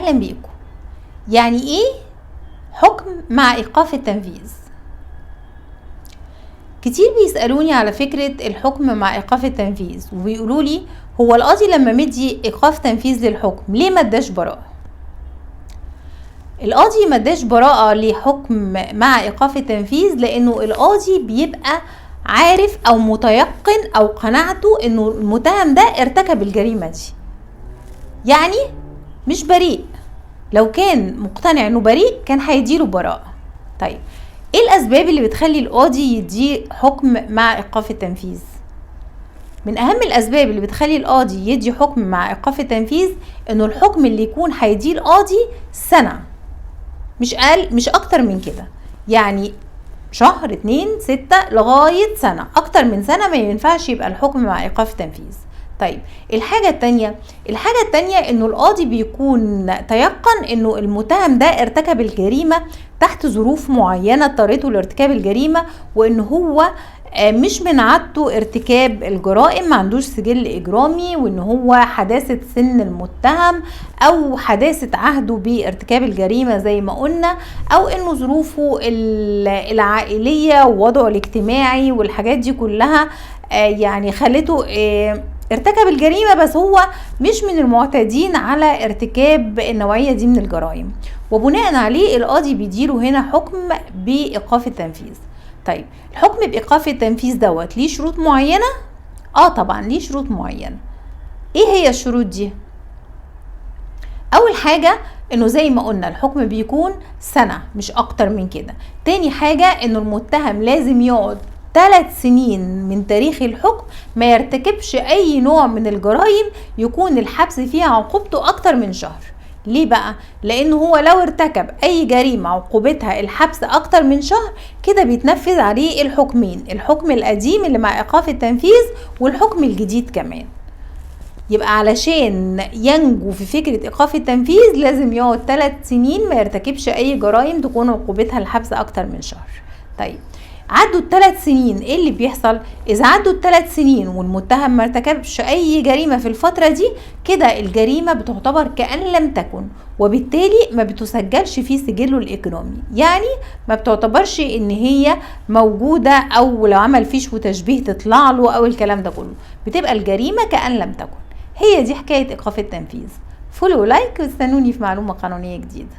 اهلا بيكم. يعني ايه حكم مع ايقاف التنفيذ؟ كتير بيسألوني على فكرة الحكم مع ايقاف التنفيذ، وبيقولوا لي هو القاضي لما مدي ايقاف تنفيذ للحكم ليه ما اداش براءة؟ القاضي ما اداش براءة لحكم مع ايقاف التنفيذ لانه القاضي بيبقى عارف او متيقن او قناعته انه المتهم ده ارتكب الجريمة دي، يعني مش بريء. لو كان مقتنع انه بريء كان هيديله براءة. طيب ايه الاسباب اللي بتخلي القاضي يدي حكم مع ايقاف التنفيذ؟ من اهم الاسباب اللي بتخلي القاضي يدي حكم مع ايقاف التنفيذ انه الحكم اللي يكون هيديه القاضي سنة، مش اقل مش اكتر من كده، يعني شهر 2 6 لغاية سنة. اكتر من سنة ما ينفعش يبقى الحكم مع ايقاف التنفيذ. طيب الحاجة التانية انه القاضي بيكون تيقن انه المتهم ده ارتكب الجريمة تحت ظروف معينة اضطرته لارتكاب الجريمة، وانه هو مش من عادته ارتكاب الجرائم، ما عندوش سجل اجرامي، وان هو حداثة سن المتهم او حداثة عهده بارتكاب الجريمة زي ما قلنا، او انه ظروفه العائلية ووضعه الاجتماعي والحاجات دي كلها يعني خلته ارتكب الجريمة، بس هو مش من المعتادين على ارتكاب النوعية دي من الجرائم، وبناء عليه القاضي بيديله هنا حكم بإيقاف التنفيذ. طيب الحكم بإيقاف التنفيذ دوت ليه شروط معينة؟ طبعا ليه شروط معينة. ايه هي الشروط دي؟ اول حاجة انه زي ما قلنا الحكم بيكون سنة مش اكتر من كده. تاني حاجة انه المتهم لازم يقعد 3 سنين من تاريخ الحكم ما يرتكبش اي نوع من الجرائم يكون الحبس فيها عقوبته اكتر من شهر. ليه بقى؟ لانه هو لو ارتكب اي جريمة عقوبتها الحبس اكتر من شهر كده بيتنفذ عليه الحكمين، الحكم القديم اللي مع ايقاف التنفيذ والحكم الجديد كمان. يبقى علشان ينجو في فكرة ايقاف التنفيذ لازم يقعد 3 سنين ما يرتكبش اي جرائم تكون عقوبتها الحبس اكتر من شهر. طيب عدوا ال3 سنين، ايه اللي بيحصل؟ اذا عدوا ال3 سنين والمتهم ما ارتكبش اي جريمة في الفترة دي كده الجريمة بتعتبر كأن لم تكن، وبالتالي ما بتسجلش في سجله الاجرامي، يعني ما بتعتبرش ان هي موجودة، او لو عمل فيش وتشبيه تطلع له او الكلام ده كله، بتبقى الجريمة كأن لم تكن. هي دي حكاية ايقاف التنفيذ. فولو لايك واستنوني في معلومة قانونية جديدة.